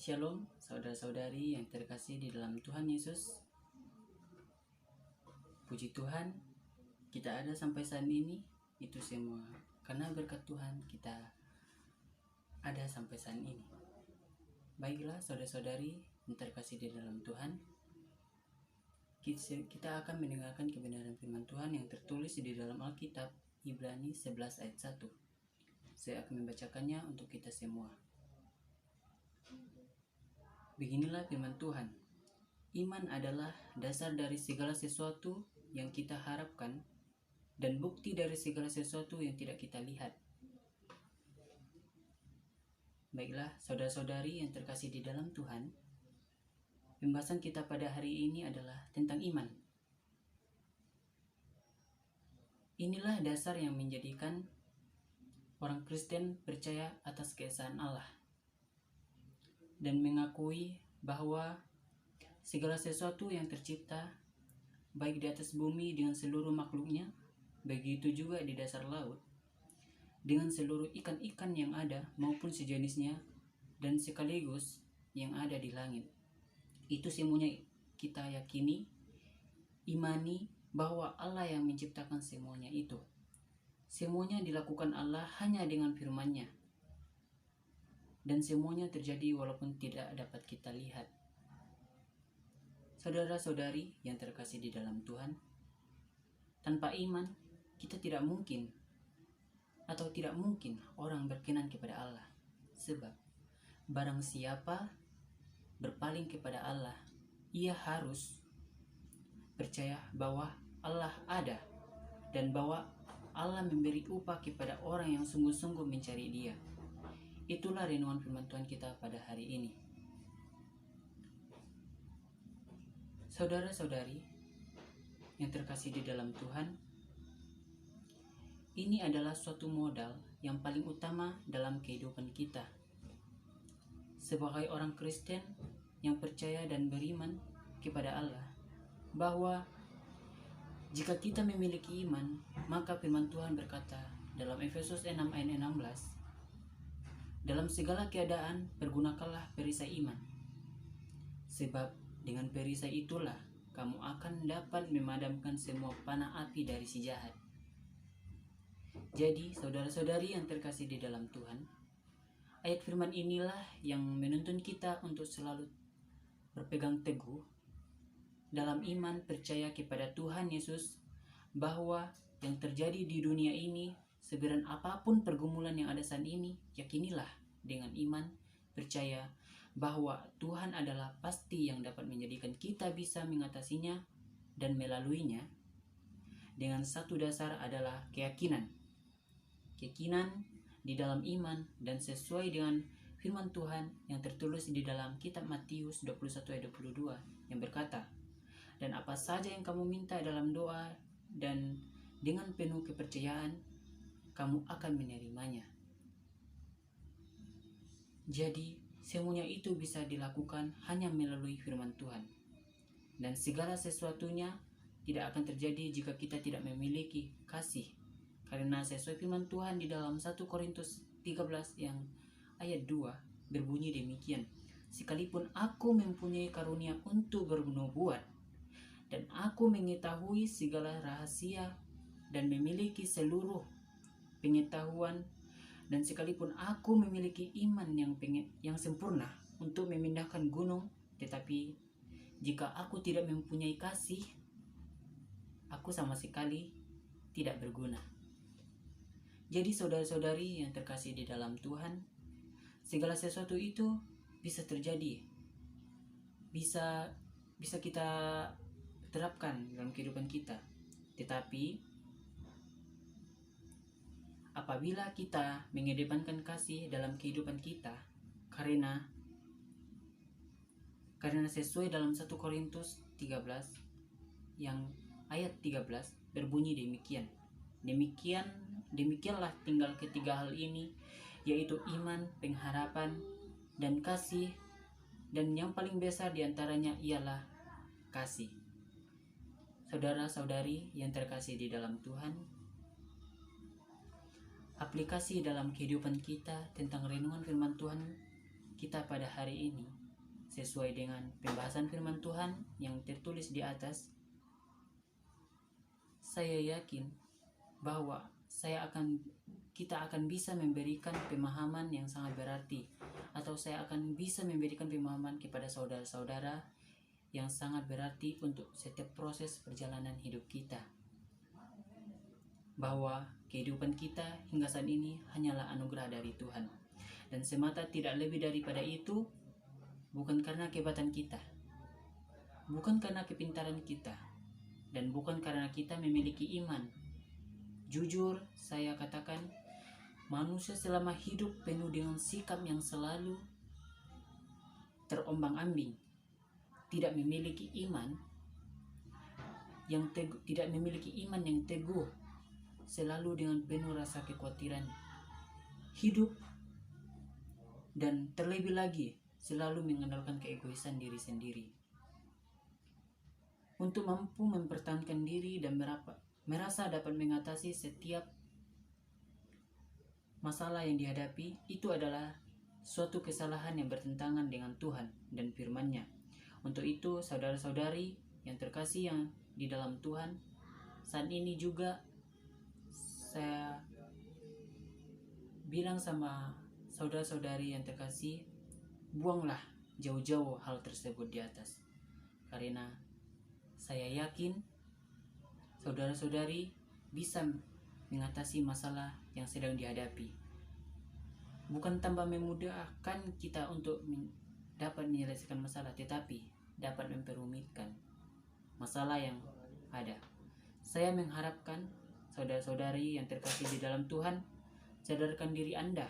Shalom, saudara-saudari yang terkasih di dalam Tuhan Yesus. Puji Tuhan, kita ada sampai saat ini. Itu semua karena berkat Tuhan kita ada sampai saat ini. Baiklah saudara-saudari yang terkasih di dalam Tuhan, kita akan mendengarkan kebenaran firman Tuhan yang tertulis di dalam Alkitab Ibrani 11 ayat 1. Saya akan membacakannya untuk kita semua. Beginilah firman Tuhan. Iman adalah dasar dari segala sesuatu yang kita harapkan dan bukti dari segala sesuatu yang tidak kita lihat. Baiklah, saudara-saudari yang terkasih di dalam Tuhan, pembahasan kita pada hari ini adalah tentang iman. Inilah dasar yang menjadikan orang Kristen percaya atas keesaan Allah dan mengakui bahwa segala sesuatu yang tercipta, baik di atas bumi dengan seluruh makhluknya, begitu juga di dasar laut, dengan seluruh ikan-ikan yang ada maupun sejenisnya, dan sekaligus yang ada di langit. Itu semuanya kita yakini, imani bahwa Allah yang menciptakan semuanya itu. Semuanya dilakukan Allah hanya dengan firman-Nya. Dan semuanya terjadi walaupun tidak dapat kita lihat. Saudara-saudari yang terkasih di dalam Tuhan, tanpa iman kita tidak mungkin orang berkenan kepada Allah. Sebab barang siapa berpaling kepada Allah, ia harus percaya bahwa Allah ada dan bahwa Allah memberi upah kepada orang yang sungguh-sungguh mencari Dia. Itulah renungan firman Tuhan kita pada hari ini. Saudara-saudari yang terkasih di dalam Tuhan, ini adalah suatu modal yang paling utama dalam kehidupan kita. Sebagai orang Kristen yang percaya dan beriman kepada Allah, bahwa jika kita memiliki iman, maka firman Tuhan berkata dalam Efesus 6 ayat 16, dalam segala keadaan pergunakanlah perisai iman, sebab dengan perisai itulah kamu akan dapat memadamkan semua panah api dari si jahat. Jadi saudara-saudari yang terkasih di dalam Tuhan, ayat firman inilah yang menuntun kita untuk selalu berpegang teguh dalam iman percaya kepada Tuhan Yesus, bahwa yang terjadi di dunia ini, seberat apapun pergumulan yang ada saat ini, yakinilah dengan iman percaya bahwa Tuhan adalah pasti yang dapat menjadikan kita bisa mengatasinya dan melaluinya. Dengan satu dasar adalah keyakinan di dalam iman dan sesuai dengan firman Tuhan yang tertulis di dalam kitab Matius 21 ayat 22 yang berkata, dan apa saja yang kamu minta dalam doa dan dengan penuh kepercayaan, kamu akan menerimanya. Jadi semuanya itu bisa dilakukan hanya melalui firman Tuhan. Dan segala sesuatunya tidak akan terjadi jika kita tidak memiliki kasih. Karena sesuai firman Tuhan di dalam 1 Korintus 13 yang ayat 2 berbunyi demikian. Sekalipun aku mempunyai karunia untuk bernubuat, dan aku mengetahui segala rahasia dan memiliki seluruh pengetahuan, dan sekalipun aku memiliki iman yang sempurna untuk memindahkan gunung, tetapi jika aku tidak mempunyai kasih, aku sama sekali tidak berguna. Jadi saudara-saudari yang terkasih di dalam Tuhan, segala sesuatu itu bisa terjadi, bisa kita terapkan dalam kehidupan kita. Tetapi apabila kita mengedepankan kasih dalam kehidupan kita, karena sesuai dalam 1 Korintus 13 yang ayat 13 berbunyi demikian. Demikianlah tinggal ketiga hal ini, yaitu iman, pengharapan, dan kasih, dan yang paling besar diantaranya ialah kasih. Saudara-saudari yang terkasih di dalam Tuhan, aplikasi dalam kehidupan kita tentang renungan firman Tuhan kita pada hari ini sesuai dengan pembahasan firman Tuhan yang tertulis di atas, saya yakin bahwa kita akan bisa memberikan pemahaman yang sangat berarti, atau saya akan bisa memberikan pemahaman kepada saudara-saudara yang sangat berarti untuk setiap proses perjalanan hidup kita, bahwa kehidupan kita hingga saat ini hanyalah anugerah dari Tuhan, dan semata tidak lebih daripada itu, bukan karena kehebatan kita, bukan karena kepintaran kita, dan bukan karena kita memiliki iman. Jujur saya katakan, manusia selama hidup penuh dengan sikap yang selalu terombang-ambing, tidak memiliki iman yang teguh, selalu dengan penuh rasa kekhawatiran hidup, dan terlebih lagi selalu mengandalkan keegoisan diri sendiri. Untuk mampu mempertahankan diri dan merasa dapat mengatasi setiap masalah yang dihadapi, itu adalah suatu kesalahan yang bertentangan dengan Tuhan dan firman-Nya. Untuk itu, saudara-saudari yang terkasih yang di dalam Tuhan, saat ini juga saya bilang sama saudara-saudari yang terkasih, buanglah jauh-jauh hal tersebut di atas. Karena saya yakin saudara-saudari bisa mengatasi masalah yang sedang dihadapi. Bukan tambah memudahkan kita untuk dapat menyelesaikan masalah, tetapi dapat memperumitkan masalah yang ada. Saya mengharapkan saudara-saudari yang terkasih di dalam Tuhan, sadarkan diri Anda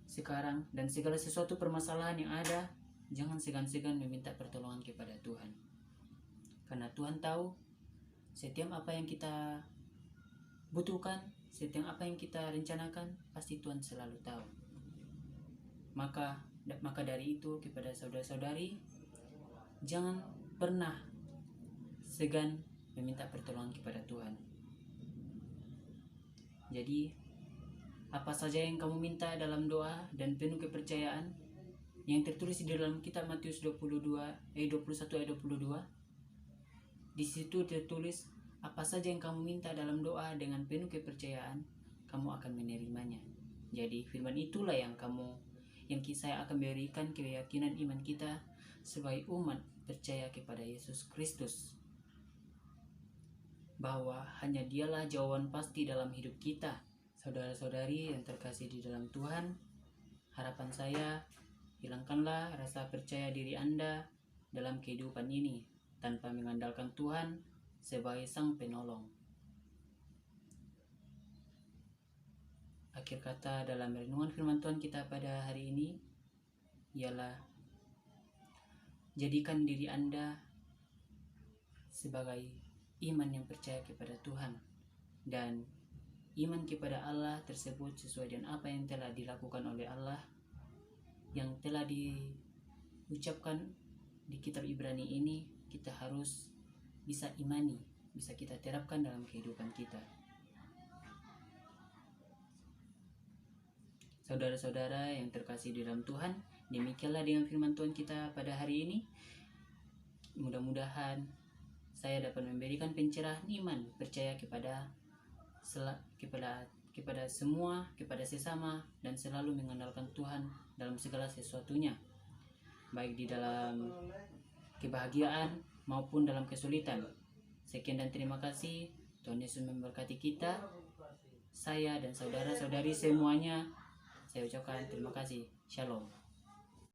sekarang, dan segala sesuatu permasalahan yang ada, jangan segan-segan meminta pertolongan kepada Tuhan. Karena Tuhan tahu setiap apa yang kita butuhkan, setiap apa yang kita rencanakan, pasti Tuhan selalu tahu. Maka dari itu, kepada saudara-saudari, jangan pernah segan meminta pertolongan kepada Tuhan. Jadi, apa saja yang kamu minta dalam doa dan penuh kepercayaan, yang tertulis di dalam kitab Matius 21 ayat 22, di situ tertulis, apa saja yang kamu minta dalam doa dengan penuh kepercayaan, kamu akan menerimanya. Jadi firman itulah yang saya akan berikan keyakinan iman kita sebagai umat percaya kepada Yesus Kristus, bahwa hanya Dialah jawaban pasti dalam hidup kita. Saudara-saudari yang terkasih di dalam Tuhan, harapan saya, hilangkanlah rasa percaya diri Anda dalam kehidupan ini tanpa mengandalkan Tuhan sebagai Sang Penolong. Akhir kata dalam renungan firman Tuhan kita pada hari ini ialah, jadikan diri Anda sebagai iman yang percaya kepada Tuhan, dan iman kepada Allah tersebut sesuai dengan apa yang telah dilakukan oleh Allah, yang telah diucapkan di kitab Ibrani ini, kita harus bisa imani, bisa kita terapkan dalam kehidupan kita. Saudara-saudara yang terkasih di dalam Tuhan, demikianlah dengan firman Tuhan kita pada hari ini. Mudah-mudahan saya dapat memberikan pencerahan iman, percaya kepada semua, kepada sesama, dan selalu mengandalkan Tuhan dalam segala sesuatunya, baik di dalam kebahagiaan maupun dalam kesulitan. Sekian dan terima kasih. Tuhan Yesus memberkati kita. Saya dan saudara-saudari semuanya, saya ucapkan terima kasih. Shalom.